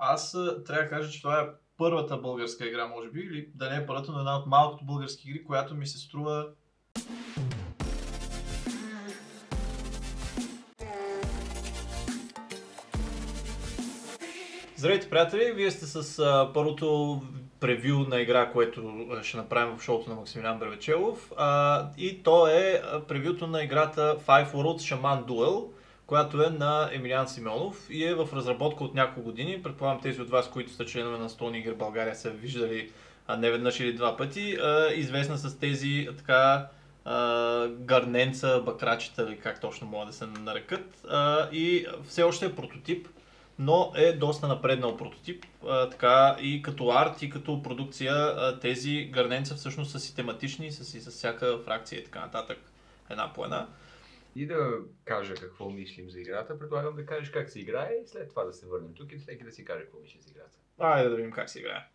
Аз трябва да кажа, че това е първата българска игра, може би, или да не е първата, но една от малкото български игри, която ми се струва. Здравейте, приятели! Вие сте с първото превю на игра, което ще направим в шоуто на Максимилиан Древечелов. И то е превюто на играта Five Worlds Shaman Duel, която е на Емилиан Симеонов и е в разработка от няколко години. Предполагам тези от вас, които сте членове на Stone Игри България, са виждали не веднъж или два пъти. Известна с тези така гарненца, бакрачета или как точно могат да се нарекат. И все още е прототип, но е доста напреднал прототип, така и като арт, и като продукция. Тези гърненца всъщност са си тематични, са си с всяка фракция и така нататък, една по една. И да кажа какво мислим за играта, предлагам да кажеш как се играе и след това да се върнем тук и всеки да си каже какво мисли за играта. Айде да видим как се играе.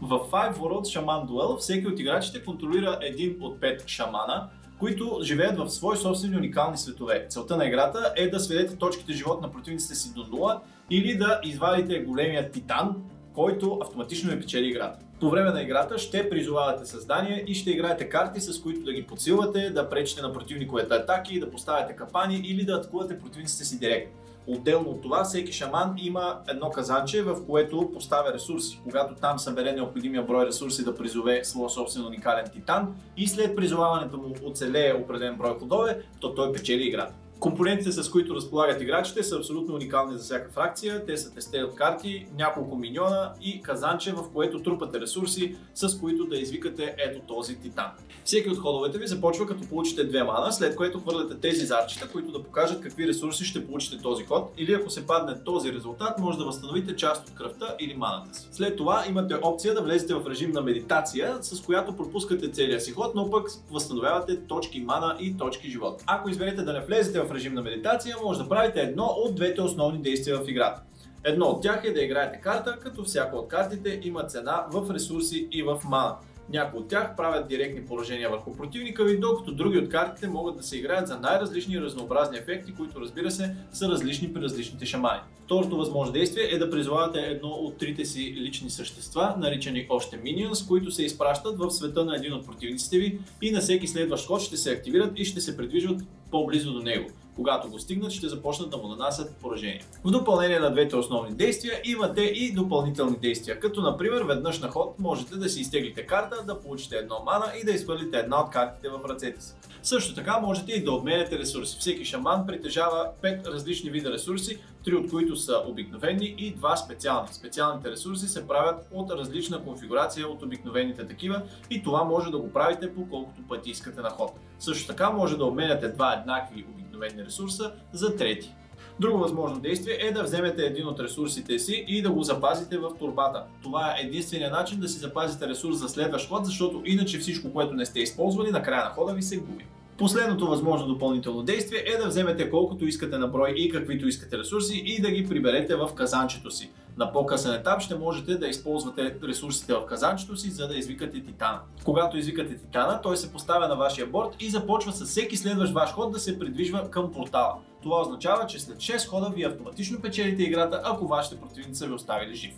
В Five Worlds Shaman Duel всеки от играчите контролира един от 5 шамана, които живеят в свои собствени уникални светове. Целта на играта е да сведете точките живот на противниците си до 0 или да извадите големия титан, който автоматично ви печели играта. По време на играта ще призовавате създания и ще играете карти, с които да ги подсилвате, да пречите на противниковите атаки, да поставяте капани или да атакувате противниците си директно. Отделно от това, всеки шаман има едно казанче, в което поставя ресурси. Когато там събере необходимия брой ресурси да призове своя собствен уникален титан и след призоваването му оцелее определен брой ходове, то той печели играта. Компонентите, с които разполагат играчите, са абсолютно уникални за всяка фракция. Те са тесте от карти, няколко миньона и казанче, в което трупате ресурси, с които да извикате ето този титан. Всеки от ходовете ви започва като получите 2 мана, след което хвърляте тези зарчета, които да покажат какви ресурси ще получите този ход, или ако се падне този резултат, може да възстановите част от кръвта или маната си. След това имате опция да влезете в режим на медитация, с която пропускате целия си ход, но пък възстановявате точки мана и точки живот. Ако изберете да не влезете в режим на медитация, може да правите едно от двете основни действия в играта. Едно от тях е да играете карта, като всяка от картите има цена в ресурси и в мана. Някои от тях правят директни поражения върху противника ви, докато други от картите могат да се играят за най-различни и разнообразни ефекти, които, разбира се, са различни при различните шамани. Второто възможно действие е да призовавате едно от трите си лични същества, наричани още Minions, които се изпращат в света на един от противниците ви и на всеки следващ ход ще се активират и ще се придвижват по-близо до него. Когато го стигнат, ще започнат да му нанасят поражения. В допълнение на двете основни действия имате и допълнителни действия, като например веднъж на ход можете да си изтеглите карта, да получите едно мана и да изхвърлите една от картите в ръцете си. Също така можете и да обменяте ресурси. Всеки шаман притежава 5 различни вида ресурси, 3 от които са обикновени и 2 специални. Специалните ресурси се правят от различна конфигурация от обикновените такива и това може да го правите по колкото пъти искате на ход. Също така може да обменяте 2 еднакви обикновени ресурса за трети. Друго възможно действие е да вземете един от ресурсите си и да го запазите в торбата. Това е единственият начин да си запазите ресурс за следващ ход, защото иначе всичко, което не сте използвали, на края на хода ви се губи. Последното възможно допълнително действие е да вземете колкото искате на брой и каквито искате ресурси и да ги приберете в казанчето си. На по-късен етап ще можете да използвате ресурсите в казанчето си, за да извикате титана. Когато извикате титана, той се поставя на вашия борд и започва със всеки следващ ваш ход да се придвижва към портала. Това означава, че след 6 хода вие автоматично печелите играта, ако вашите противници са ви оставили жив.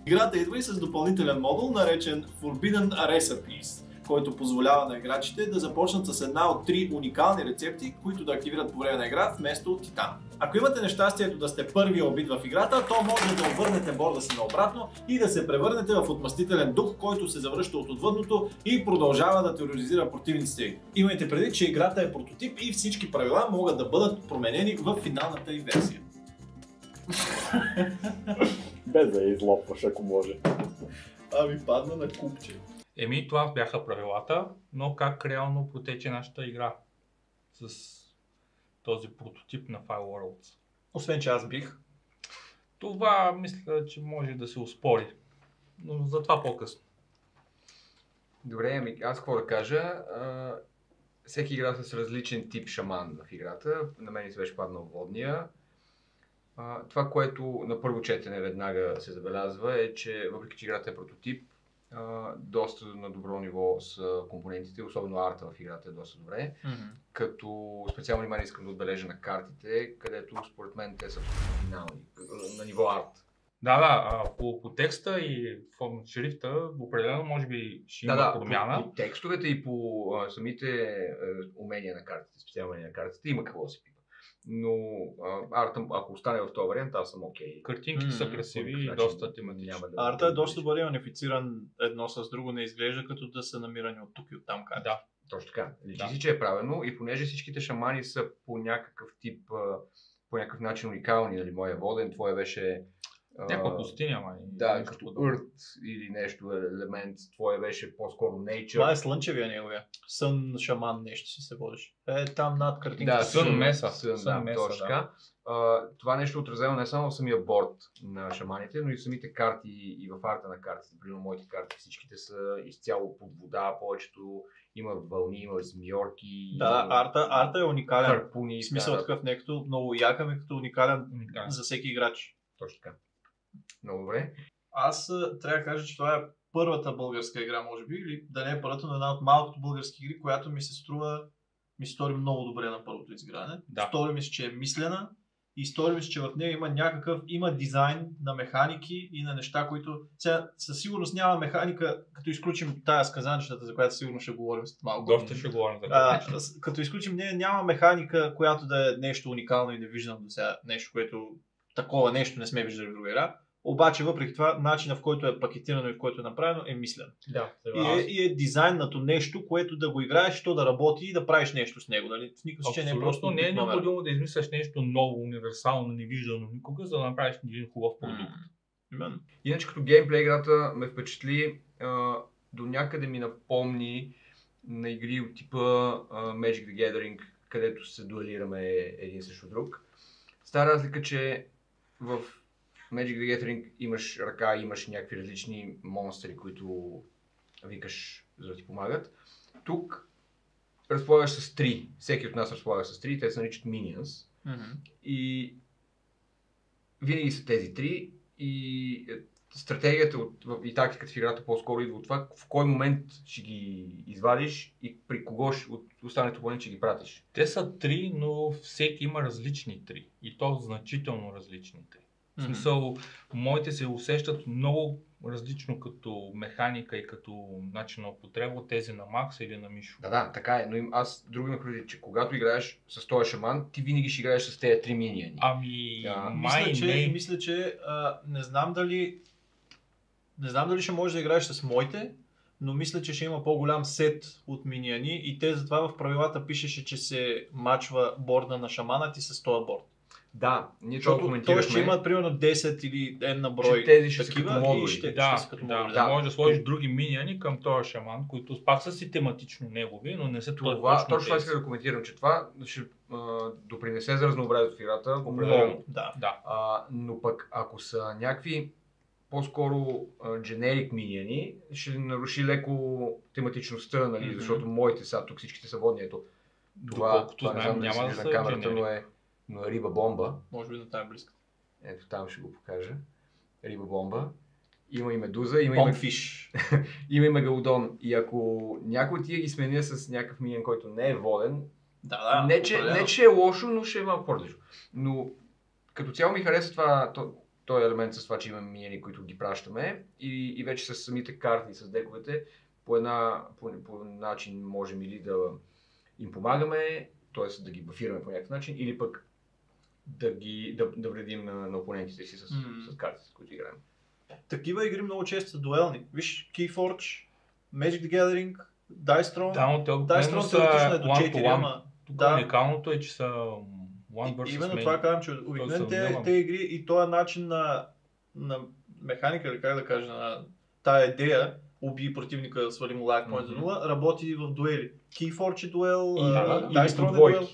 Играта идва и с допълнителен модул, наречен Forbidden Recipes, който позволява на играчите да започнат с една от 3 уникални рецепти, които да активират по време на игра вместо титан. Ако имате нещастието да сте първия убит в играта, то може да обърнете борда си наобратно и да се превърнете в отмъстителен дух, който се завръща от отвъдното и продължава да тероризира противниците ви. Имайте предвид, че играта е прототип и всички правила могат да бъдат променени в финалната й версия. Без да я излопваш, ако може. Ами падна на купче. Това бяха правилата, но как реално протече нашата игра с този прототип на Five Worlds? Освен че аз бих. Това мисля, че може да се успори, но за това по-късно. Добре, аз какво да кажа? Всеки игра с различен тип шаман в играта. На мен се беше паднал водния. Това, което на първо четене веднага се забелязва е, че въпреки че играта е прототип, доста на добро ниво са компонентите, особено арта в играта е доста добре. Като специално внимание искам да отбележа на картите, където според мен те са финални, на ниво арт. Да, по текста и шрифта определено може би ще има промяна. По текстовете и по самите умения на картите, специално умения на картите има какво да се пипа. Но арта, ако остане в този вариант, аз съм окей. Картинките са красиви и доста тематични. Арта е доста добре унифициран едно с друго, не изглежда като да са намирани от тук и от там. Да. Точно така. Личи си, че е правилно и понеже всичките шамани са по някакъв тип, по някакъв начин уникални, нали, моя воден, твоя беше... Някаква пустиня, май. Да, като Earth или нещо елемент, твоя беше по-скоро Nature. Това е слънчевия неговия. Сън шаман нещо си се водиш. Там над картинката. Да, сън меса. Сън меса, точно така. Това нещо е отразено не само в самия борд на шаманите, но и в самите карти и в арта на картите. Примерно моите карти всичките са изцяло под вода, повечето има вълни, има змиорки. Да, арта е уникален. Харпуни. В смисъл такъв не като много якаме, като уникален за всеки играч. Точно така. Много добре. Аз трябва да кажа, че това е първата българска игра, може би, или да не е първата, но една от малкото български игри, която ми се стори много добре на първото изигране. Да. Стори ми се, че е мислена и стори ми се, че в нея има дизайн на механики и на неща, които сега със сигурност няма механика, като изключим тая с казанчетата, за която сигурно ще говорим след малко. Доста ще говорим за това. Като изключим нея, няма механика, която да е нещо уникално и невиждано до сега, нещо, което такова нещо не сме виждали в друга игра. Обаче, въпреки това, начинът в който е пакетирано и в който е направено е мислен. Да, и е дизайнато нещо, което да го играеш, то да работи и да правиш нещо с него. Нали? В никакъв случай не е просто. Не е необходимо да измисляш нещо ново, универсално, невиждано никога, за да направиш един хубав продукт. Иначе като геймплей играта ме впечатли, до някъде ми напомни на игри от типа Magic the Gathering, където се дуелираме един срещу друг. Стара разлика, че в Magic the Gathering имаш ръка, имаш някакви различни монстри, които викаш, за да ти помагат. Тук разполагаш с 3. Всеки от нас разполага с 3. Те се наричат Minions. И винаги са тези 3. И стратегията и тактиката в играта по-скоро идва от това в кой момент ще ги извадиш и при кого от останалите опоненти ще ги пратиш. Те са 3, но всеки има различни 3. И то значително различни 3. В смисъл, моите се усещат много различно като механика и като начин на употреба от тези на Макс или на Мишо. Да, така е, но аз друго ме хвърли, че когато играеш с този шаман, ти винаги ще играеш с тези 3 минияни. Мисля, че не знам дали ще можеш да играеш с моите, но мисля, че ще има по-голям сет от минияни и те затова в правилата пишеше, че се мачва борда на шамана ти с този борд. Да, ние това коментирахме. Той ще имат примерно 10 или N на брой тези ще такива са като и ще са като модули. Да, може да сложиш други минияни към този шаман, които пак са си тематично негови, но не са точно това искам да коментирам, че това ще допринесе за разнообразието в играта. Много, да. Но пък ако са някакви по-скоро generic минияни, ще наруши леко тематичността, нали, защото моите са тук всичките са водни. Ето, това не знам да се вижда на камерата, но е риба бомба. Може би на тази близка. Ето там ще го покажа. Риба бомба. Има и медуза, има и мегалодон. И ако някой тия ги сменя с някакъв миньон, който не е воден, не че е лошо, но ще е малко по-различно. Но като цяло ми харесва това, този елемент с това, че имаме миньони, които ги пращаме и вече с самите карти, с дековете, по начин можем или да им помагаме, т.е. да ги бафираме по някакъв начин, или пък да вредим на опонентите си с картите, с които играем. Такива игри много често са дуелни. Виж, Keyforge, Magic the Gathering, Dice Throne. Dice Throne теоретично е до 4, ама... Уникалното е, че са one versus именно това казвам, че обикновено те игри и този начин на механика, или как да кажа, на тая идея, убий противника, свали му лайк point за 0, работи в дуели. Keyforge е дуел, Dice Throne е дуел.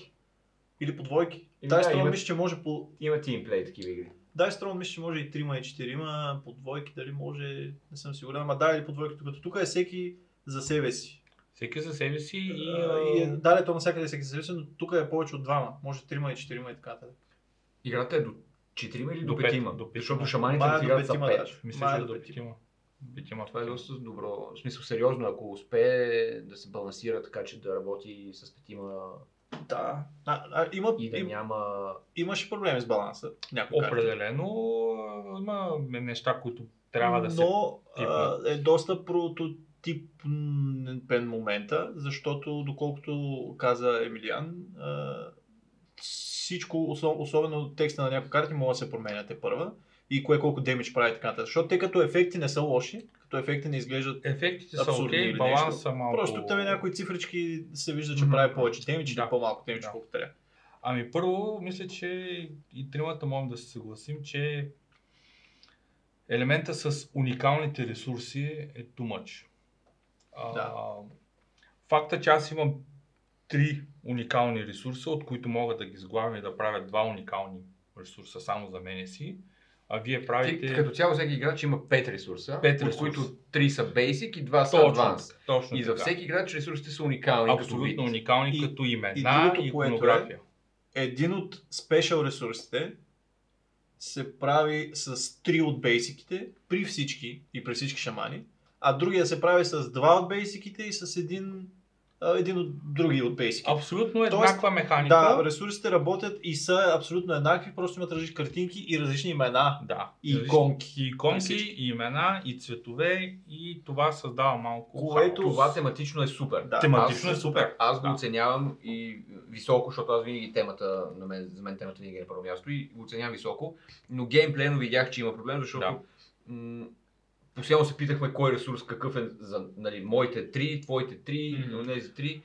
Или по двойки. Dice Throne мисля, че може по... Има тимплей такива игри. Dice Throne мисля, че може и 3 и 4, по двойки дали може, не съм сигурен, ама да, или по двойки, като тук е всеки за себе си. Всеки за себе си и... Да, то навсякъде всеки за себе си, но тук е повече от двама. Може 3 и 4 и така нататък. Играта е до 4 или До до пет, 5? до пет. Защото шаманите Мая на до играта са петима 5. даже. Мисля, Мая че до до петима. петима. Това е доста добро. В смисъл сериозно, ако успее да се балансира така, че да работи с 5 Да. и да няма... Имаше проблеми с баланса. Някои карти. Определено има неща, които трябва да се... Но пипнат. е доста прототипен момента, защото доколкото каза Емилиан, всичко, особено текста на някои карти, могат да се променяте първа и кое колко демидж прави така нататък. Защото те като ефекти не са лоши, като ефекти не изглеждат Ефектите са абсурдни окей, или баланса нещо. са малко... Просто тебе някои цифрички се вижда, че Мгм. прави повече демидж или Да. по-малко демидж, Да. колкото трябва. Ами първо, мисля, че и тримата можем да се съгласим, че елемента с уникалните ресурси е too much. Да. Факта, че аз имам 3 уникални ресурса, от които мога да ги сглавя и да правя 2 уникални ресурса само за мене си, а вие правите... Като цяло всеки играч има 5 ресурса, Пет от ресурса. които 3 са basic и 2 са Точно, advanced. точно И за така. всеки играч ресурсите са уникални. Абсолютно като вид. уникални И- като и имена другото, и което иконография. Един от спешъл ресурсите се прави с 3 от бейсиките при всички и при всички шамани, а другия се прави с 2 от бейсиките и с един от други от бейсиките. Абсолютно Тоест, еднаква механика. Да, ресурсите работят и са абсолютно еднакви, просто имат различни картинки и различни имена. Да. И иконки. И иконки, Всички. и имена, и цветове, и това създава малко Което- хаос. Това тематично е супер. Да. Тематично Аз- е супер. Аз го Да. оценявам и високо, защото аз винаги темата, за мен темата винаги е на първо място и го оценявам високо, но геймплейно видях, че има проблем, защото постоянно се питахме кой ресурс какъв е за моите 3, твоите 3, Мгм. тези 3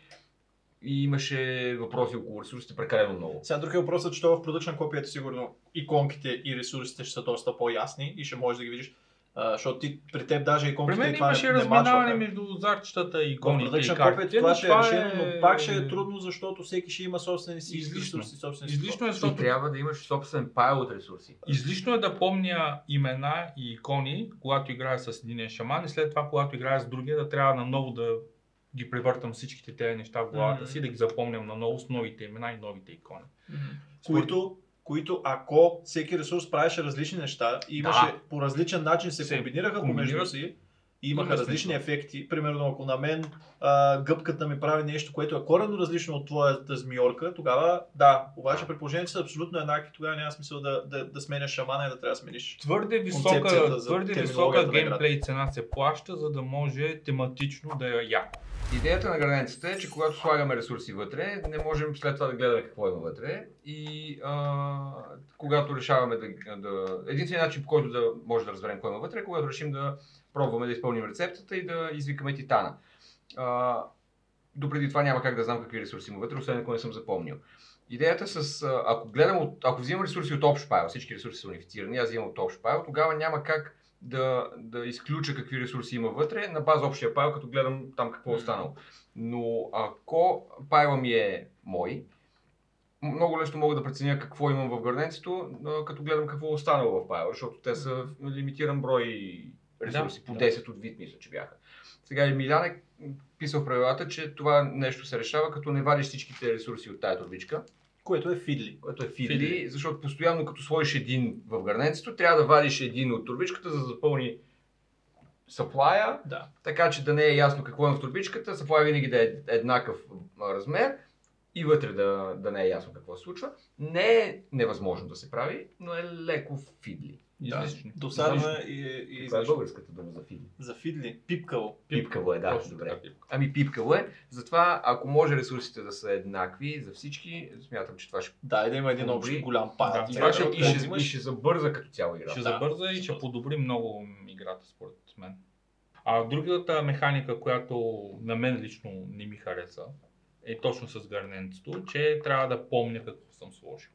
и имаше въпроси около ресурсите прекалено много. Сега друг е въпросът, че това в продъчна копията сигурно иконките и ресурсите ще са доста по-ясни и ще можеш да ги видиш. Защото при теб даже При иконките мен и това имаше не разминаване мачваха. между зарчетата и В иконите и продъчна картите, копията това но ще е решено, но пак ще е е трудно, защото всеки ще има собствени си Излишно. ресурси, собствени си Излишно е, И защото трябва да имаш собствен пайл от ресурси. излишно е да помня имена и икони, когато играя с един шаман и след това, когато играя с другия, да трябва наново да ги превъртам всичките тези неща в главата си, да ги запомням наново с новите имена и новите икони. които ако всеки ресурс правеше различни неща и имаше по различен начин се комбинираха помежду комбинират. си и имаха Има различни смисъл. ефекти. Примерно ако на мен гъбката ми прави нещо, което е коренно различно от твоята змиорка, тогава да, обаче при положение, че са абсолютно еднакви, тогава няма смисъл да сменяш шамана и да трябва да смениш. Твърде Концепцията за висока терминологията на геймплей цена се плаща, за да може тематично да е яко. Идеята на границата е, че когато слагаме ресурси вътре, не можем след това да гледаме какво има вътре и когато решаваме единственият начин, по който да може да разберем какво има вътре, е когато решим да пробваме да изпълним рецептата и да извикаме Титана. Допреди това няма как да знам какви ресурси има вътре, освен ако не съм запомнил. Идеята с, ако взимам ресурси от общ файл, всички ресурси са унифицирани, аз взимам от общ файл, тогава няма как да изключа какви ресурси има вътре на база общия файл, като гледам там какво е останало. Но ако файла ми е мой, много лесно мога да преценя какво имам в гърненцето, като гледам какво е останало в файла, защото те са лимитиран брой ресурси, по 10 от вид мисля, че бяха. Сега Емилиан е писал в правилата, че това нещо се решава, като не вадиш всичките ресурси от тая турбичка. Което е фидли. Което е фидли, защото постоянно като сложиш един в гърненцето, трябва да вадиш един от турбичката, за да запълни съплая, Да. така че да не е ясно какво е в турбичката, съплая винаги да е еднакъв размер и вътре да не е ясно какво се случва. Не е невъзможно да се прави, но е леко фидли. Излишно. Досадно е и Това е излишно. българската дума за фидли. За фидли. Пипкало. Пипкаво е, да, Точно добре. така, пипкаво. Ами пипкаво е, затова ако може ресурсите да са еднакви за всички, смятам, че това ще Да, и да има един Подобри. общ голям пайл. Да, това ще- и ще забърза като цяло игра. Ще Да. забърза и ще подобри много играта, според мен. А другата механика, която на мен лично не ми хареса, е точно с гърненцето, че трябва да помня какво съм сложил.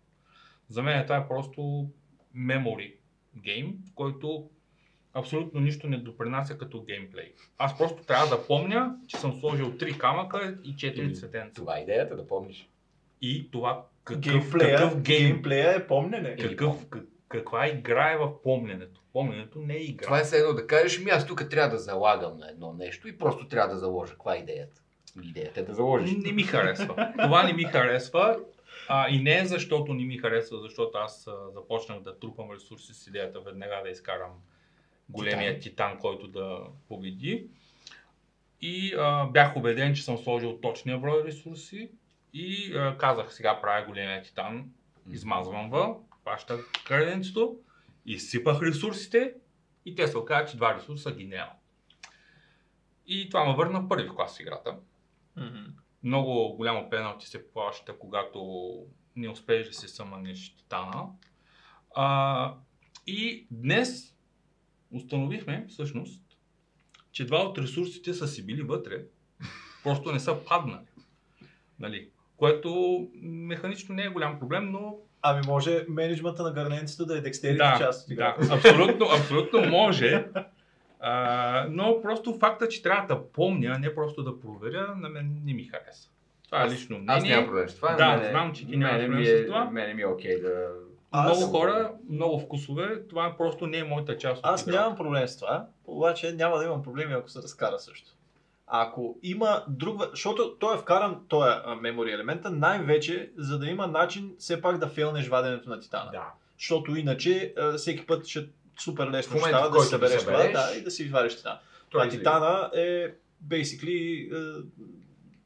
За мен това е просто memory гейм, в който абсолютно нищо не допринася като геймплей. Аз просто трябва да помня, че съм сложил 3 камъка и 4 цветенца. Това е идеята, да помниш. И това Геймплея е помнене. каква игра е в помненето. Помненето не е игра. Това е едно да кажеш, аз тук трябва да залагам на едно нещо и просто трябва да заложа. Каква е идеята? Идеята е да заложиш. Не ми харесва. Това не ми харесва. И не защото не ми харесва, защото аз започнах да трупам ресурси с идеята веднага да изкарам големия титан, който да победи. И бях убеден, че съм сложил точния брой ресурси и казах, сега правя големия титан, измазвам хващах краденцето, изсипах ресурсите и те се оказа, че 2 ресурса ги няма. И това ме върна първи в клас играта. Много голямо пеналти се плаща, когато не успееш да се съмънеш титана. И днес установихме всъщност, че 2 от ресурсите са си били вътре, просто не са паднали. Нали? Което механично не е голям проблем, но... Ами може менеджмента на гърненцето да е декстерити част от играта. Да, абсолютно може. Но просто факта, че трябва да помня, не просто да проверя, на мен не ми хареса. Това е лично мнение. Аз нямам проблем с това. Да, знам, че ти нямаш проблем с това. Мене ми е окей да... Много хора, много вкусове, това просто не е моята част от Аз нямам проблем с това, обаче няма да имам проблеми, ако се разкара също. Ако има друг... Защото той е вкаран, този мемори елемента, най-вече за да има начин все пак да фейлнеш ваденето на титана. Да. Защото иначе всеки път ще супер лесно В ще става момента, да се който събереш това и да си извадиш титана. Той А титана е basically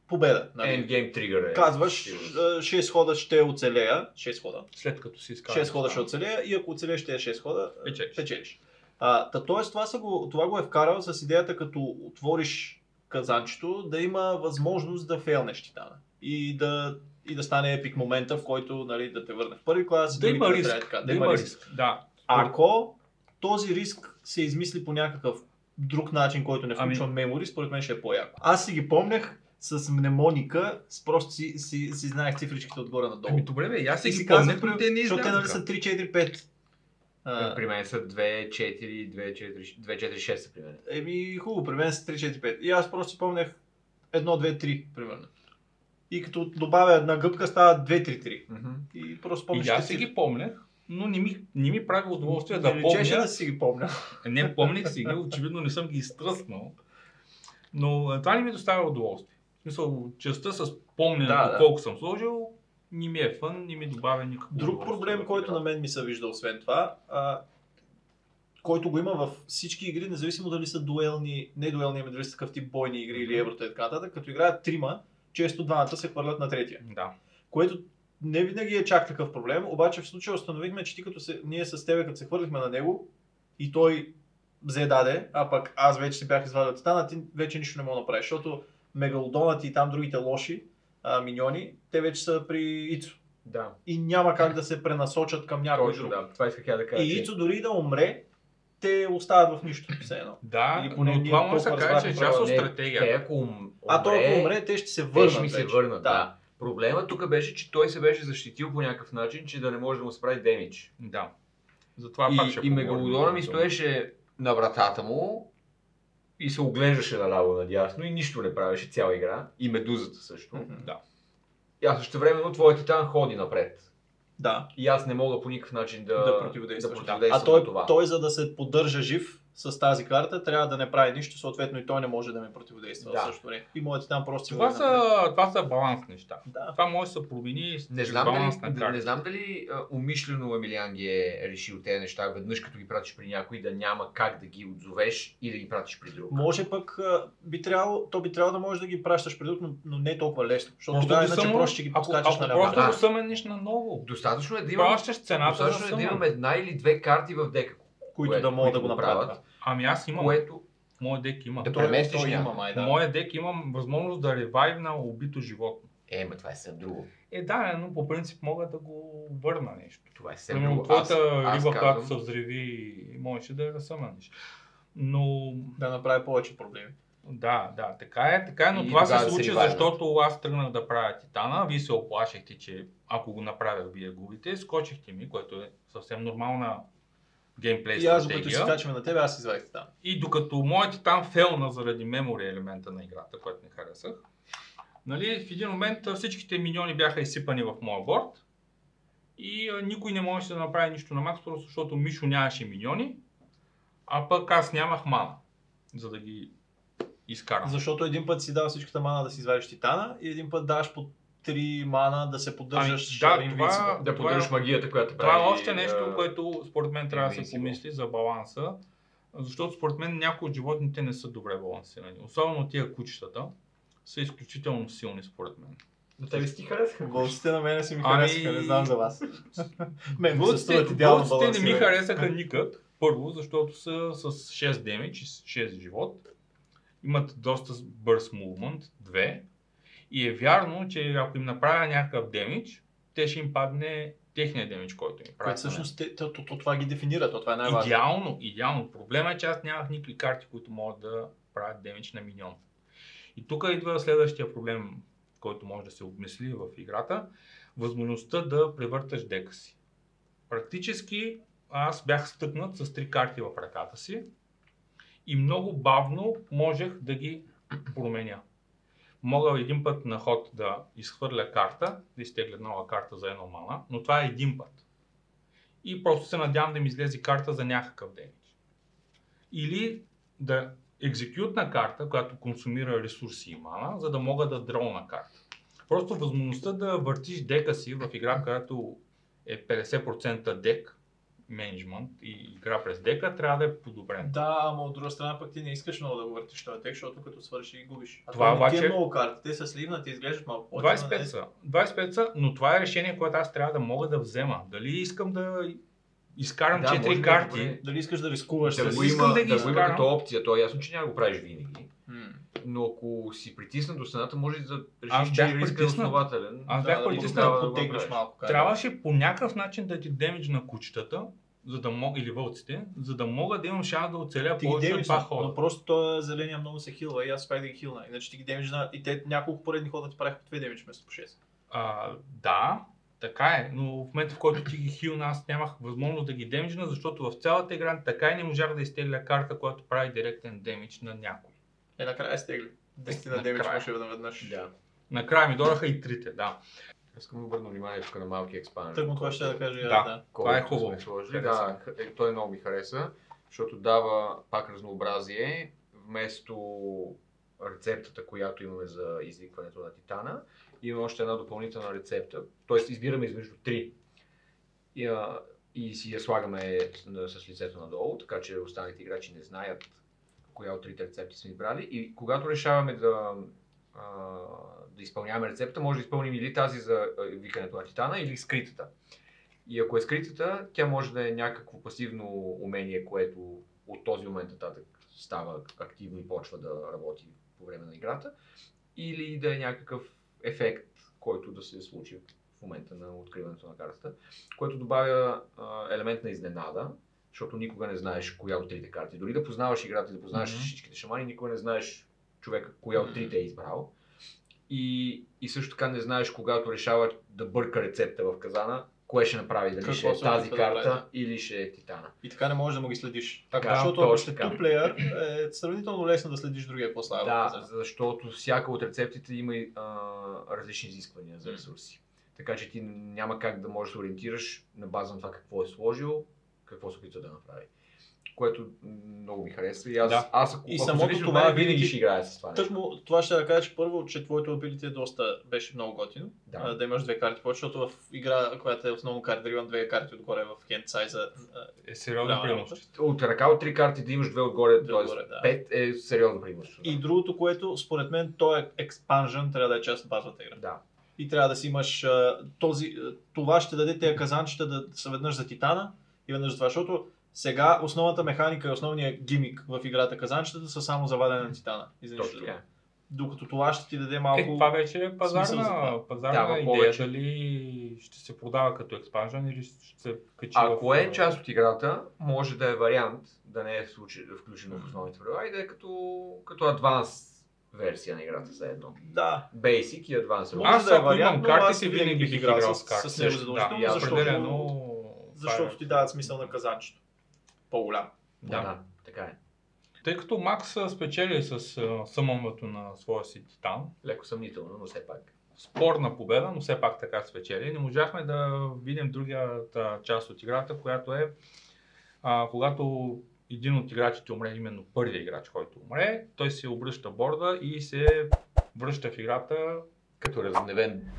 победа. Нали? Endgame trigger е. Казваш 6 хода ще оцелея. 6 хода. След като си изкараш. 6 хода ще оцелея и ако оцелееш тези 6 хода, печелиш. Тоест това го е вкарал с идеята, като отвориш казанчето, да има възможност да фейлнеш титана. И да стане епик момента, в който, нали, да те върне в първи клас. Да има риск. Да има риск. Да. Ако този риск се измисли по някакъв друг начин, който не включва мемори, според мен ще е по-яко. Аз си ги помнях с мнемоника, просто си знаех цифричките отгоре надолу. Ами добре бе, аз си ги казах, помня, те не защото те нали излязаха. са 3, 4, 5. При мен са 2, 4, 6 са при мен. Еми хубаво, при мен са 3, 4, 5. И аз просто си помнях 1, 2, 3, примерно. И като добавя една гъбка става 2, 3, 3. И просто помня. И аз си ги помнях, но не ми прави удоволствие да помня. Личеше да си ги помня. Не помних си ги, очевидно не съм ги изтръснал. Но това не ми доставя удоволствие. В смисъл, частта с помненето колко съм сложил, не ми е фън, не ми добавя никакво. Друг проблем, който на мен ми се вижда освен това, който го има във всички игри, независимо дали са дуелни, не дуелни, ами дали са такъв тип бойни игри или еврото и така нататък, като играят трима, често двамата се хвърлят на третия. Да. Което не винаги е чак такъв проблем, обаче в случая установихме, че ние с тебе, като се хвърлихме на него и той даде, а пък аз вече си бях извадил титана, ти вече нищо не мога да направиш, защото мегалодонът и там другите лоши миньони, те вече са при Ицо. Да. И няма как да се пренасочат към някой друг. Да, това исках я да кажа. И Ицо дори да умре, те остават в нищо все едно. Да, или поне но това може да се каже, че е част от стратегията. Ако той ако умре, те ще се върнат. Ще ми се върнат, да. Проблемът тук беше, че той се беше защитил по някакъв начин, че да не може да му справи демидж. Да. Затова пак ще и мегалодона ми стоеше на вратата му и се оглеждаше наляво надясно и нищо не правеше цяла игра. И медузата също. Да. И аз също времено твоя титан ходи напред. Да. И аз не мога по никакъв начин да противодействам на това. Той за да се поддържа жив с тази карта, трябва да не прави нищо, съответно и той не може да ме противодейства. Да. Също не. И моят титан просто това са баланс неща. Да. Това може да се промени с баланс на карта. Не знам дали умишлено Емилиан ги е решил тези неща веднъж като ги пратиш при някой да няма как да ги отзовеш и да ги пратиш при друг. Може пък би трябвало да можеш да ги пращаш при друг, но не е толкова лесно. Защото тогава иначе просто ще ги подскачаш на просто го съмениш наново. Достатъчно е да имам една или две карти в дека, които да могат да го направят. Ами аз имам. Моят дек има. Да преместиш Моят дек имам възможност да ревайвна убито животно. Това е съвсем друго. Да, но по принцип мога да го върна нещо. Това е съвсем друго. Твоята риба, която се взриви, можеше да я разсъмнеш. Но... Да направи повече проблеми. Да, така е, но това се случи, защото аз тръгнах да правя титана, вие се оплашихте, че ако го направя, вие губите, скочихте ми, което е съвсем нормална геймплей стратегия. И аз, докато си качваме на тебе, аз извадих титан. И докато моят титан фелна заради мемори елемента на играта, който не харесах, нали, в един момент всичките миньони бяха изсипани в моя борд и никой не можеше да направи нищо на макс, просто защото Мишо нямаше миньони, а пък аз нямах мана, за да ги изкарам. Защото един път си дал всичката мана да си извадиш титана и един път даваш по 3 мана да се поддържаш да, Invincible. Да поддържаш магията, която прави. Това е още нещо, което според мен трябва да се помисли за баланса, защото според мен някои от животните не са добре балансирани. Особено тия кучетата са изключително силни според мен. Но те ли си ти харесаха? Вълците на мене си ми харесаха, не знам за вас. Мен ми се Вълците струват идеално не ми балансирани. харесаха никак. Първо, защото са с 6 демидж, 6 живот. Имат доста бърз мувмент, 2. И е вярно, че ако им направя някакъв демидж, те ще им падне техния демидж, който им прави. Всъщност това ги дефинира, това е най-важно. Идеално. Проблема е, че аз нямах никакви карти, които могат да правят демидж на миньон. И тук идва следващия проблем, който може да се обмисли в играта. Възможността да превърташ дека си. Практически аз бях стъкнат с 3 карти в ръката си и много бавно можех да ги променя. Мога един път на ход да изхвърля карта, да изтегля нова карта за едно мана, но това е един път. И просто се надявам да ми излезе карта за някакъв демидж. Или да екзекютна карта, която консумира ресурси и мана, за да мога да дролна карта. Просто възможността да въртиш дека си в игра, която е 50% дек, менеджмент и игра през дека, трябва да е подобрен. Да, ама от друга страна пък ти не искаш много да го въртиш този тек, защото като свърши и губиш. А това обаче... обаче... Ти много карти, те са сливнати, изглеждат малко по 25 са. 25 са, но това е решение, което аз трябва да мога да взема. Дали искам да изкарам 4 карти. Дали искаш да рискуваш? Да го искам има, да ги да го има изкарам. като опция, то е ясно, че няма да го правиш винаги. Но ако си притиснат до стената, може да решиш, че рискът е основателен. Аз бях притиснат. Да потегнеш малко. Трябваше по някакъв начин да ти демидж на кучетата, за да мога, или вълците, за да мога да имам шанс да оцеля повече от 2 хода. Но просто той зеления много се хилва и аз успях да ги хилна. Иначе ти ги демиджна и те няколко поредни хода ти правиха по 2 демидж вместо по 6. Да, така е, но в момента в който ти ги хилна, аз нямах възможност да ги демиджна, защото в цялата игра така и не можах да изтегля карта, която прави директен демидж на някой. Накрая стегли. 10 на демидж може да наведнъж. Да. Накрая ми дораха и трите, да. Искам да обърна внимание тук на малкия експанжен. Тъкмо това ще да кажа. Да, това е хубаво. Да, той много ми хареса, защото дава пак разнообразие вместо рецептата, която имаме за извикването на Титана. Има още една допълнителна рецепта, т.е. избираме измежду 3 и си я слагаме с лицето надолу, така че останалите играчи не знаят коя от 3 рецепти сме избрали. И когато решаваме да изпълняваме рецепта, може да изпълним или тази за викането на Титана, или скритата. И ако е скритата, тя може да е някакво пасивно умение, което от този момент нататък става активно и почва да работи по време на играта, или да е някакъв ефект, който да се случи в момента на откриването на картата, което добавя елемент на изненада, защото никога не знаеш коя от 3 карти. Дори да познаваш играта и да познаваш всичките шамани, никога не знаеш човека коя от 3 е избрал. И също така не знаеш, когато решава да бърка рецепта в казана, кое ще направи, дали ще е тази карта или ще е Титана. И така не можеш да му ги следиш. Така, защото ако сте туплеер, е сравнително лесно да следиш другия какво става. Да, защото всяка от рецептите има различни изисквания за ресурси. Така че ти няма как да можеш да се ориентираш на база на това какво е сложил, какво се опитва да направи. Което много ми харесва и аз ако самото това винаги ще играя с това. Тъкмо това ще да кажа, че първо, че твоето ability доста беше много готино. Да имаш 2 карти повече, защото в игра, която е основно карта, да имам 2 карти отгоре в hand size е сериозно преимущество. От ръка от 3 карти да имаш 2 отгоре, т.е. 5 е сериозно преимущество. И другото, което според мен, то е експанжен, трябва да е част от базовата игра. Да. И трябва да си имаш това ще даде тези казанчета да са веднъж за Титана и веднъж за това, защото сега основната механика и основният гимик в играта казанчетата са само за вадене на Титана. Докато това ще ти даде малко... това вече е пазарна идея, дали ще се продава като експанжен или ще се качи ако е част от играта, може да е вариант, да не е включено в основните правила и да е като адванс версия на играта за едно. Да. Basic и Advanced. Аз ако имам картите, винаги бих играл с карти. С него задължително, защото ти дават смисъл на казанчето. По-голям. Да, така е. Тъй като Макс спечели с съмънването на своя си Титан. Леко съмнително, но все пак. Спорна победа, но все пак така спечели. Не можахме да видим другата част от играта, която е когато един от играчите умре, именно първият играч, който умре, той се обръща борда и се връща в играта Като разгневен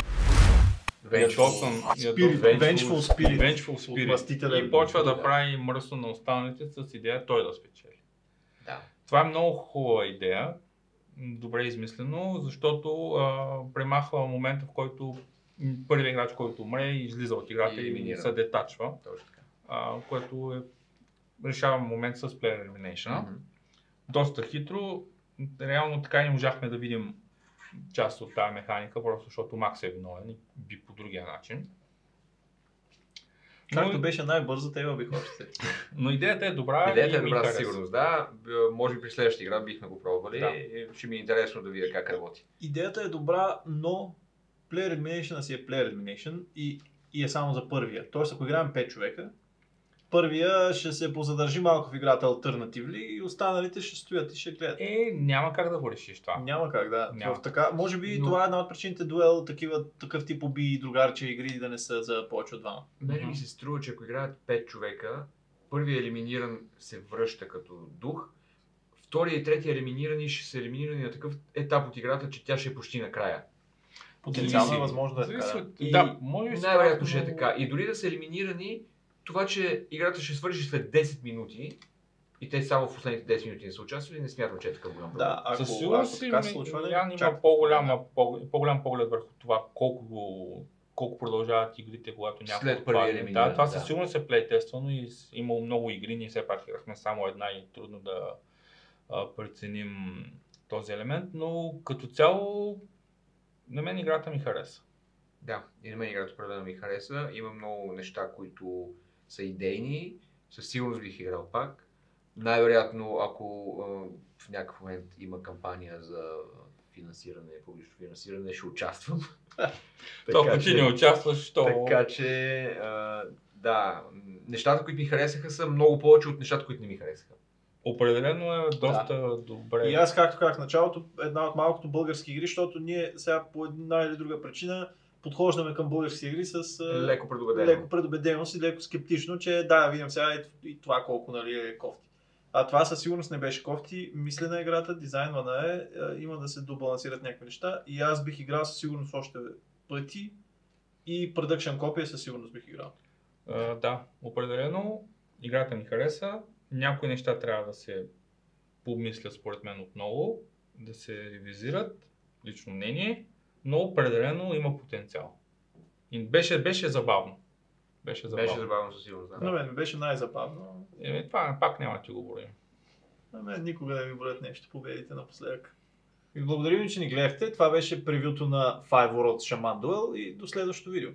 Ядосан, Vengeful Spirit. Vengeful Spirit. Отмъстителен. И почва да прави мръсно на останалите с идея той да спечели. Да. Това е много хубава идея, добре измислено, защото премахва момента, в който първият играч, който умре, излиза от играта и се детачва. Точно така. Което решава момент с Player Elimination. Доста хитро. Реално така не можахме да видим част от тази механика, просто защото Макс е виновен и би по другия начин. Както беше най-бързо, те бих още. Но идеята е добра. Идеята е и ми добра със хареса. сигурност, да. Може би при следващата игра бихме го пробвали. Да. Ще ми е интересно да видя как работи. Идеята е добра, но Player Elimination си е Player Elimination и е само за първия. Тоест, ако играем 5 човека, първия ще се позадържи малко в играта алтернативли и останалите ще стоят и ще гледат. Няма как да го решиш това. Няма как, да. Няма. В така, може би това е една от причините дуел, такъв тип уби и другарче игри да не са за повече от двама. Мене ми се струва, че ако играят 5 човека, първият елиминиран се връща като дух, втория и третия елиминирани ще са елиминирани на такъв етап от играта, че тя ще е почти накрая. Потенциално е възможно да е Зависи така. от- И Да, може би най-вероятно сега, ще е но- така. И дори да са елиминирани, това, че играта ще свърши след 10 минути и те само в последните 10 минути не са участвали, не смятам, че е такъв голям проблем. Да, ако, Със сигурност ако така се си случва, Ян има чак. по-голям поглед върху това колко продължават игрите, когато някой След първия отпадне. елиминиран, Това да. със сигурност е плейтествано и имало много игри, ние все пак играхме само една и трудно да преценим този елемент, но като цяло на мен играта ми хареса. Да, и на мен играта определено ми хареса. Има много неща, които са идейни. Със сигурност бих играл пак. Най-вероятно, ако в някакъв момент има кампания за финансиране, публично финансиране, ще участвам. Толкова ти не участваш, то... Така че, да, нещата, които ми харесаха, са много повече от нещата, които не ми харесаха. Определено е доста добре. И аз, както казах в началото, една от малкото български игри, защото ние сега по една или друга причина подхождаме към български игри с Леко предубедено. леко предубеденост и леко скептично, че да, видим сега и това колко е кофти. А това със сигурност не беше кофти. Мислена играта, дизайнвана е, има да се добалансират някакви неща и аз бих играл със сигурност още пъти и Production копия със сигурност бих играл. Да, определено играта ми хареса. Някои неща трябва да се помислят според мен отново, да се ревизират, лично мнение, но определено има потенциал. И беше забавно. Беше забавно със сигурност. На мен ми беше най-забавно. Това пак няма да ти го борим. На мен никога не ми борят нещо победите напоследък. И благодарим ви, че ни гледахте. Това беше превюто на Five Worlds Shaman Duel и до следващото видео.